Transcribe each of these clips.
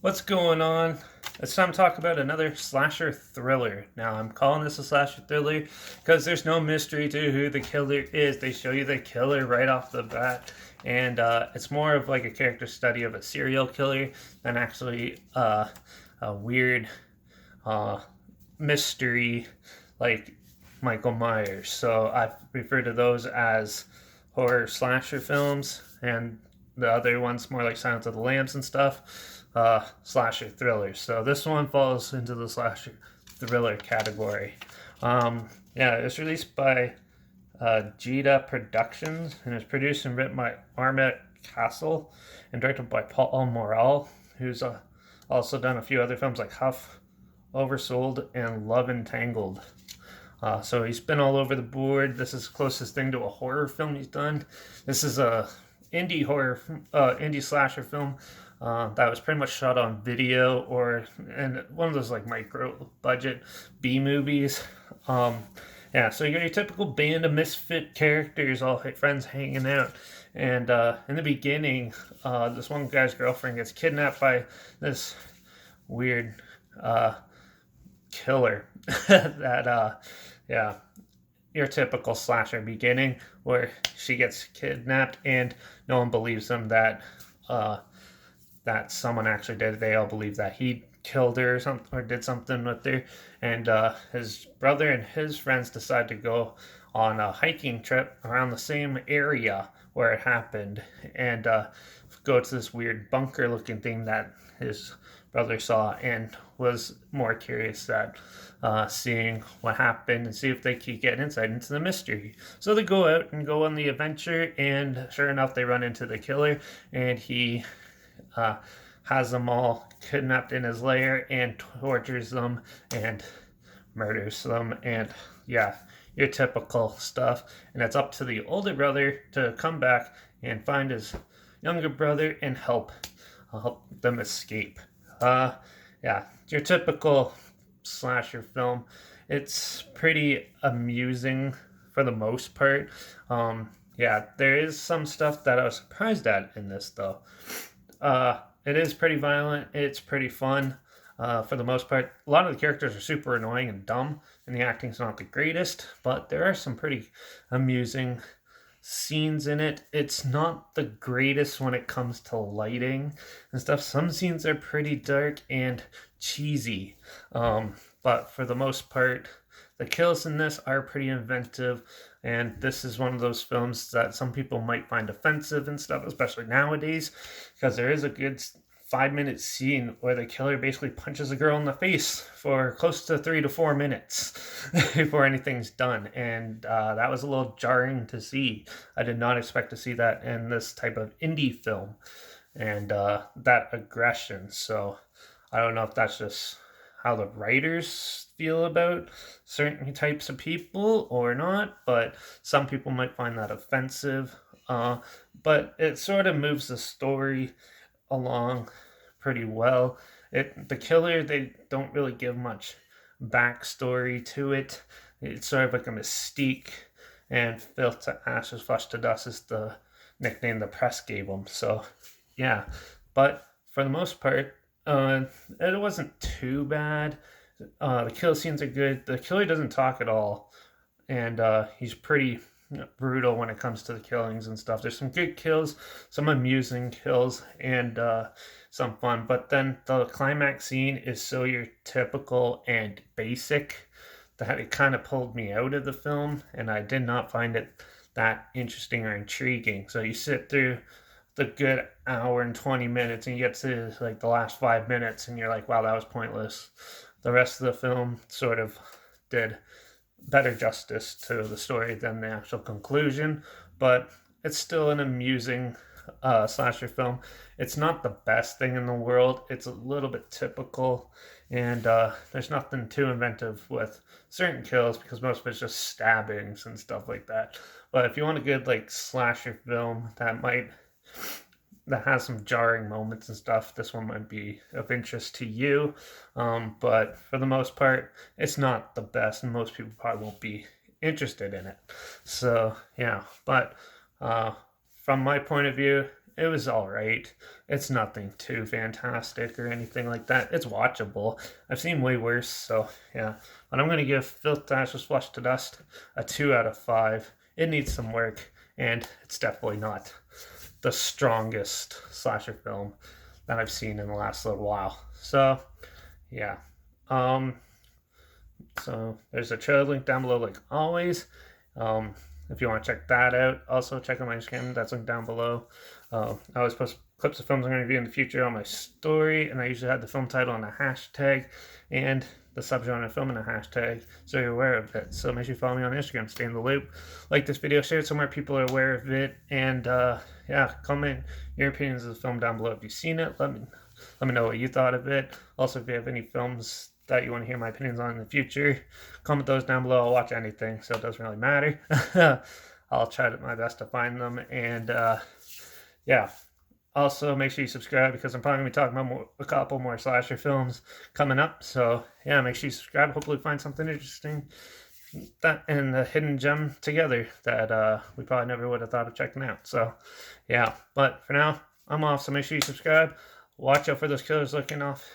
What's going on? It's time to talk about another slasher thriller. Now, I'm calling this a slasher thriller because there's no mystery to who the killer is. They show you the killer right off the bat, and it's more of like a character study of a serial killer than actually a weird uh, mystery like Michael Myers. So I refer to those as horror slasher films, and the other ones more like Silence of the Lambs and stuff, slasher thrillers. So this one falls into the slasher thriller category. Yeah, it was released by Jita Productions and is produced and written by Armet Castle and directed by Paul Morrell, who's also done a few other films like Huff, Oversold, and Love Entangled. So he's been all over the board. This is the closest thing to a horror film he's done. This is a indie slasher film that was pretty much shot on video or and one of those like micro budget B movies. Yeah, so you got your typical band of misfit characters, all friends hanging out. And in the beginning, this one guy's girlfriend gets kidnapped by this weird killer that yeah, your typical slasher beginning where she gets kidnapped and no one believes them uh that someone actually did it. They all believe that he killed her or something or did something with her. And his brother and his friends decide to go on a hiking trip around the same area where it happened and go to this weird bunker looking thing that his brother saw and was more curious at seeing what happened and see if they could get insight into the mystery. So they go out and go on the adventure, and sure enough, they run into the killer, and he uh, has them all kidnapped in his lair and tortures them and murders them. And yeah, your typical stuff. And it's up to the older brother to come back and find his younger brother and help them escape. Uh, yeah, your typical slasher film. It's pretty amusing for the most part. Yeah, there is some stuff that I was surprised at in this though. It is pretty violent. It's pretty fun. For the most part, a lot of the characters are super annoying and dumb, and the acting's not the greatest. But there are some pretty amusing scenes in it. It's not the greatest when it comes to lighting and stuff. Some scenes are pretty dark and cheesy. But for the most part, the kills in this are pretty inventive. And this is one of those films that some people might find offensive and stuff, especially nowadays, because there is a good 5 minute scene where the killer basically punches a girl in the face for close to 3 to 4 minutes before anything's done. And that was a little jarring to see. I did not expect to see that in this type of indie film and that aggression. So I don't know if that's just how the writers feel about certain types of people or not, but some people might find that offensive. But it sort of moves the story along pretty well. The killer, they don't really give much backstory to it. It's sort of like a mystique, and Filth to Ashes, Flesh to Dust is the nickname the press gave him. So yeah, but for the most part, it wasn't too bad. The kill scenes are good. The killer doesn't talk at all, and he's pretty brutal when it comes to the killings and stuff. There's some good kills, some amusing kills, and some fun. But then the climax scene is so your typical and basic that it kind of pulled me out of the film, and I did not find it that interesting or intriguing. So you sit through the good hour and 20 minutes and you get to like the last 5 minutes and you're like, wow, that was pointless. The rest of the film sort of did better justice to the story than the actual conclusion, but it's still an amusing slasher film. It's not the best thing in the world. It's a little bit typical, and there's nothing too inventive with certain kills because most of it's just stabbings and stuff like that. But if you want a good like slasher film that has some jarring moments and stuff, this one might be of interest to you. But for the most part, it's not the best, and most people probably won't be interested in it. So, yeah, but from my point of view, It was all right. It's nothing too fantastic or anything like that. It's watchable. I've seen way worse, so yeah. But I'm gonna give Filth Ashes Flush to Dust a 2 out of 5. It needs some work, and it's definitely not the strongest slasher film that I've seen in the last little while. So yeah. Um, so there's a trailer link down below, like always. Um, if you want to check that out, also check out my Instagram. That's linked down below. I always post clips of films I'm going to review in the future on my story, and I usually have the film title and a hashtag, and the subgenre of film and a hashtag, so you're aware of it. So make sure you follow me on Instagram, stay in the loop. Like this video, share it so more people are aware of it, and yeah, comment your opinions of the film down below. If you've seen it, let me know what you thought of it. Also, if you have any films that you want to hear my opinions on in the future, comment those down below. I'll watch anything, so it doesn't really matter. I'll try my best to find them, and yeah. Also, make sure you subscribe because I'm probably going to be talking about a couple more slasher films coming up. So, yeah, make sure you subscribe. Hopefully, find something interesting that and a hidden gem together that we probably never would have thought of checking out. So, yeah. But for now, I'm off. So make sure you subscribe. Watch out for those killers looking off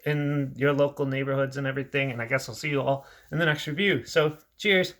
in your local neighborhoods and everything. And I guess I'll see you all in the next review. So, cheers.